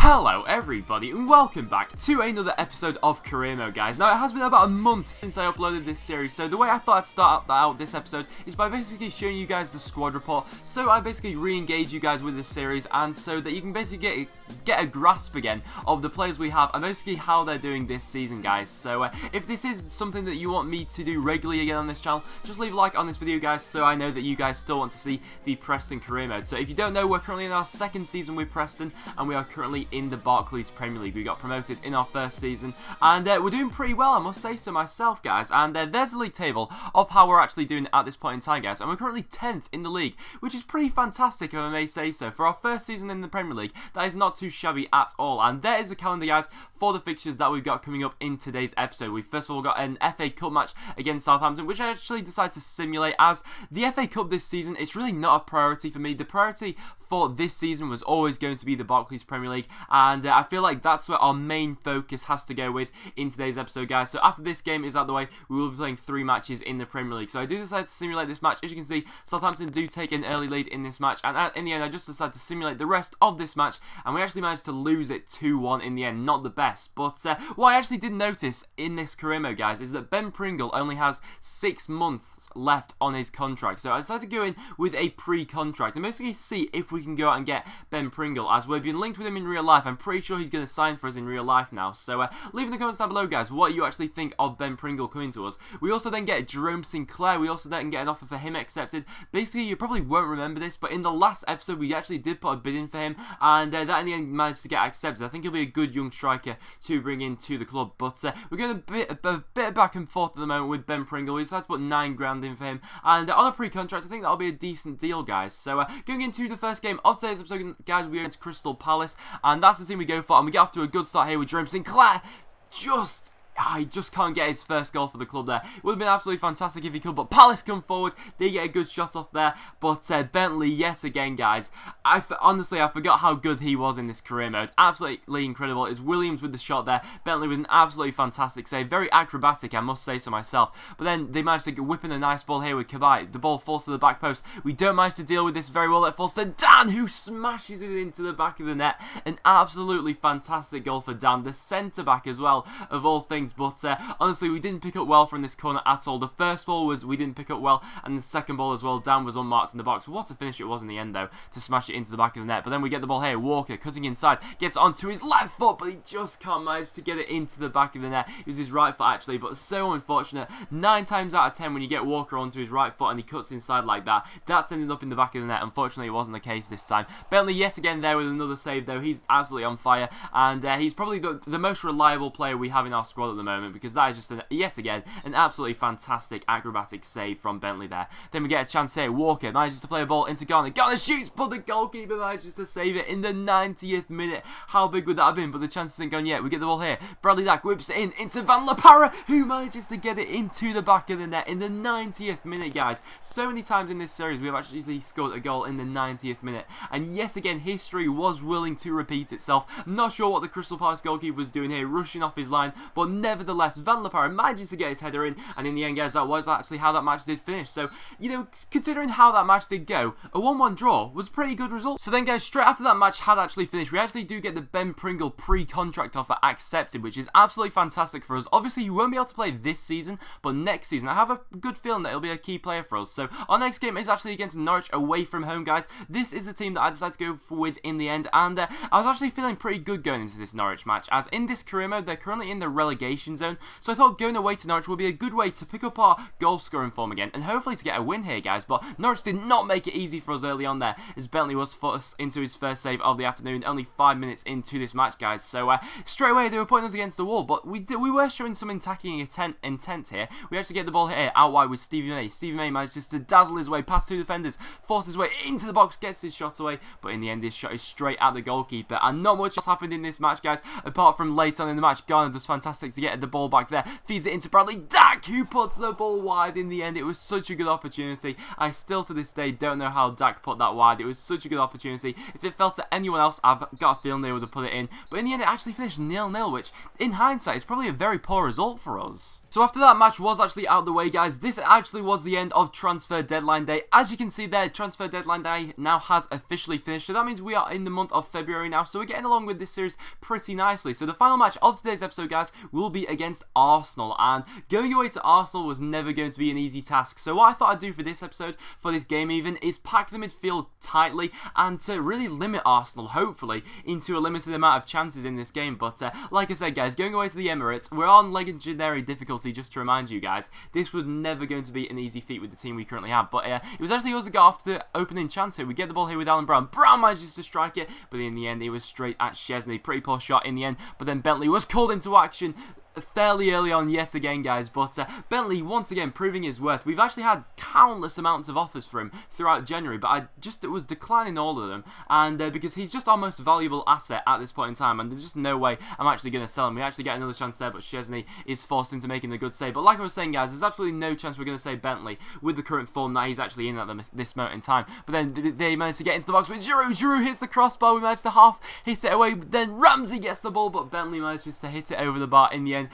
Hello everybody and welcome back to another episode of Career Mode, guys. Now it has been about a month since I uploaded this series, so the way I thought I'd start out this episode is by basically showing you guys the squad report. So I basically re-engage you guys with this series, and so that you can basically get a grasp again of the players we have and basically how they're doing this season, guys. So if this is something that you want me to do regularly again on this channel, just leave a like on this video, guys, so I know that you guys still want to see the Preston Career Mode. So if you don't know, we're currently in our second season with Preston, and we are currently in the Barclays Premier League. We got promoted in our first season, and we're doing pretty well, I must say so myself, guys. And there's a league table of how we're actually doing at this point in time, guys, and we're currently 10th in the league, which is pretty fantastic, if I may say so. For our first season in the Premier League, that is not too shabby at all. And there is the calendar, guys, for the fixtures that we've got coming up in today's episode. We first of all got an FA Cup match against Southampton, which I actually decided to simulate, as the FA Cup this season is really not a priority for me. The priority for this season was always going to be the Barclays Premier League, and I feel like that's where our main focus has to go with in today's episode, guys. So after this game is out of the way, we will be playing 3 matches in the Premier League. So I do decide to simulate this match. As you can see, Southampton do take an early lead in this match, and in the end I just decided to simulate the rest of this match, and we actually managed to lose it 2-1 in the end. Not the best, but what I actually did notice in this career mode, guys, is that Ben Pringle only has 6 months left on his contract. So I decided to go in with a pre-contract and basically see if we can go out and get Ben Pringle, as we've been linked with him in real life. I'm pretty sure he's going to sign for us in real life now. So leave in the comments down below, guys, what you actually think of Ben Pringle coming to us. We also then get Jerome Sinclair. We also then get an offer for him accepted. Basically, you probably won't remember this, but in the last episode we actually did put a bid in for him, and that in the end managed to get accepted. I think he'll be a good young striker to bring into the club, but we're going a bit back and forth at the moment with Ben Pringle. We decided to put 9 grand in for him, and on a pre-contract I think that'll be a decent deal, guys. So going into the first game of today's episode, guys, we are against Crystal Palace, and that's the team we go for, and we get off to a good start here with Jerome Sinclair. He just can't get his first goal for the club there. It would have been absolutely fantastic if he could, but Palace come forward. They get a good shot off there, but Bentley yet again, guys. Honestly, I forgot how good he was in this career mode. Absolutely incredible. It's Williams with the shot there. Bentley with an absolutely fantastic save. Very acrobatic, I must say so myself. But then they managed to whip in a nice ball here with Kabai. The ball falls to the back post. We don't manage to deal with this very well. It falls to Dan, who smashes it into the back of the net. An absolutely fantastic goal for Dan, the centre-back as well, of all things. But honestly, we didn't pick up well from this corner at all. The first ball we didn't pick up well, and the second ball as well, Dan was unmarked in the box. What a finish it was in the end, though, to smash it into the back of the net. But then we get the ball here. Walker cutting inside, gets onto his left foot, but he just can't manage to get it into the back of the net. It was his right foot, actually, but so unfortunate. 9 times out of 10 when you get Walker onto his right foot and he cuts inside like that, that's ended up in the back of the net. Unfortunately, it wasn't the case this time. Bentley yet again there with another save, though. He's absolutely on fire, and he's probably the most reliable player we have in our squad at the moment, because that is just yet again an absolutely fantastic acrobatic save from Bentley there. Then we get a chance here. Walker manages to play a ball into Garner. Garner shoots, but the goalkeeper manages to save it in the 90th minute. How big would that have been? But the chance isn't gone yet. We get the ball here. Bradley Dack whips it in into Van La Parra, who manages to get it into the back of the net in the 90th minute, guys. So many times in this series we have actually scored a goal in the 90th minute, and yet again history was willing to repeat itself. I'm not sure what the Crystal Palace goalkeeper was doing here, rushing off his line, but nevertheless Van La Parra manages to get his header in, and in the end, guys, that was actually how that match did finish. So, you know, considering how that match did go, a 1-1 draw was a pretty good result. So then, guys, straight after that match had actually finished, we actually do get the Ben Pringle pre-contract offer accepted, which is absolutely fantastic for us. Obviously, you won't be able to play this season, but next season, I have a good feeling that he'll be a key player for us. So, our next game is actually against Norwich away from home, guys. This is the team that I decided to go with in the end, and I was actually feeling pretty good going into this Norwich match, as in this career mode, they're currently in the relegation zone, so I thought going away to Norwich will be a good way to pick up our goal scoring form again, and hopefully to get a win here, guys. But Norwich did not make it easy for us early on there, as Bentley was forced into his first save of the afternoon, only 5 minutes into this match, guys. So straight away they were putting us against the wall, but we were showing some attacking intent here. We actually get the ball here out wide with Stevie May. Stevie May manages to dazzle his way past 2 defenders, forces his way into the box, gets his shot away, but in the end his shot is straight at the goalkeeper, and not much else happened in this match, guys, apart from late on in the match Garner does fantastic to get the ball back there. Feeds it into Bradley Dack, who puts the ball wide in the end. It was such a good opportunity. I still to this day don't know how Dack put that wide. It was such a good opportunity. If it fell to anyone else, I've got a feeling they would have put it in. But in the end, it actually finished 0-0, which in hindsight is probably a very poor result for us. So after that match was actually out of the way, guys, this actually was the end of transfer deadline day. As you can see there, transfer deadline day now has officially finished. So that means we are in the month of February now. So we're getting along with this series pretty nicely. So the final match of today's episode, guys, will be against Arsenal. And going away to Arsenal was never going to be an easy task. So what I thought I'd do for this episode, for this game even, is pack the midfield tightly and to really limit Arsenal, hopefully, into a limited amount of chances in this game. But like I said, guys, going away to the Emirates, we're on legendary difficulty. Just to remind you guys, this was never going to be an easy feat with the team we currently have. But it was actually us that got off to the opening chance here. We get the ball here with Alan Brown. Brown manages to strike it, but in the end, it was straight at Szczesny. Pretty poor shot in the end, but then Bentley was called into action fairly early on yet again, guys. But Bentley once again proving his worth. We've actually had countless amounts of offers for him throughout January, but I just was declining all of them, and because he's just our most valuable asset at this point in time, and there's just no way I'm actually going to sell him. We actually get another chance there, but Szczesny is forced into making the good save. But like I was saying, guys, there's absolutely no chance we're going to save Bentley with the current form that he's actually in at this moment in time. But then they managed to get into the box with Giroud. Giroud hits the crossbar. We managed to half hit it away. Then Ramsey gets the ball, but Bentley manages to hit it over the bar in the end.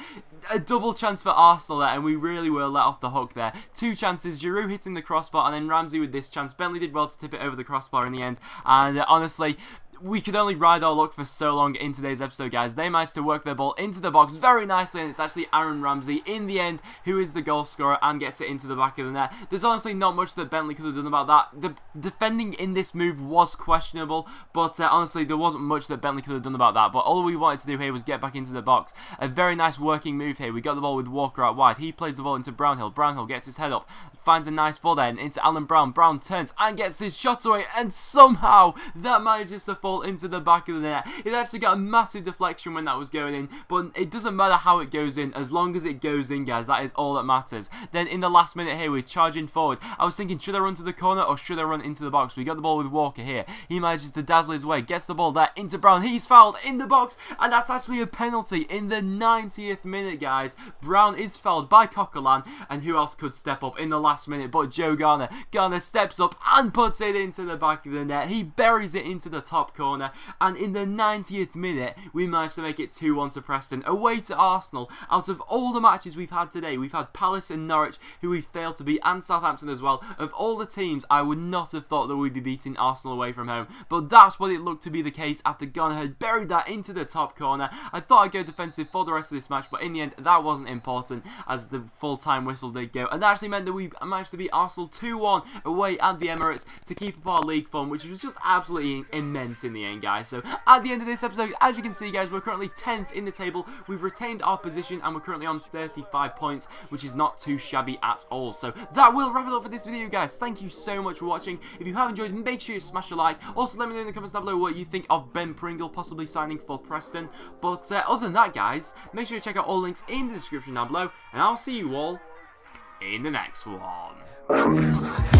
A double chance for Arsenal there, and we really were let off the hook there. Two chances, Giroud hitting the crossbar, and then Ramsey with this chance. Bentley did well to tip it over the crossbar in the end, and honestly, we could only ride our luck for so long in today's episode, guys. They managed to work their ball into the box very nicely, and it's actually Aaron Ramsey in the end who is the goal scorer and gets it into the back of the net. There's honestly not much that Bentley could have done about that. The defending in this move was questionable, but honestly, there wasn't much that Bentley could have done about that. But all we wanted to do here was get back into the box. A very nice working move here. We got the ball with Walker out wide. He plays the ball into Brownhill. Brownhill gets his head up, finds a nice ball there, and into Alan Brown. Brown turns and gets his shot away, and somehow that manages to fall into the back of the net. It actually got a massive deflection when that was going in, but it doesn't matter how it goes in, as long as it goes in, guys. That is all that matters. Then in the last minute here, we're charging forward. I was thinking, should I run to the corner or should I run into the box? We got the ball with Walker here. He manages to dazzle his way, gets the ball there into Brown. He's fouled in the box, and that's actually a penalty in the 90th minute, guys. Brown is fouled by Coquelin, and who else could step up in the last minute but Joe Garner. Garner steps up and puts it into the back of the net. He buries it into the top corner, and in the 90th minute, we managed to make it 2-1 to Preston, away to Arsenal. Out of all the matches we've had today, we've had Palace and Norwich, who we failed to beat, and Southampton as well. Of all the teams, I would not have thought that we'd be beating Arsenal away from home, but that's what it looked to be the case after Garner had buried that into the top corner. I thought I'd go defensive for the rest of this match, but in the end, that wasn't important, as the full-time whistle did go, and that actually meant that we managed to beat Arsenal 2-1 away at the Emirates to keep up our league form, which was just absolutely immense in the end, guys. So at the end of this episode, as you can see, guys, we're currently 10th in the table. We've retained our position, and we're currently on 35 points, which is not too shabby at all. So that will wrap it up for this video, guys. Thank you so much for watching. If you have enjoyed, make sure you smash a like. Also, let me know in the comments down below what you think of Ben Pringle possibly signing for Preston. But other than that, guys, make sure you check out all links in the description down below, and I'll see you all in the next one.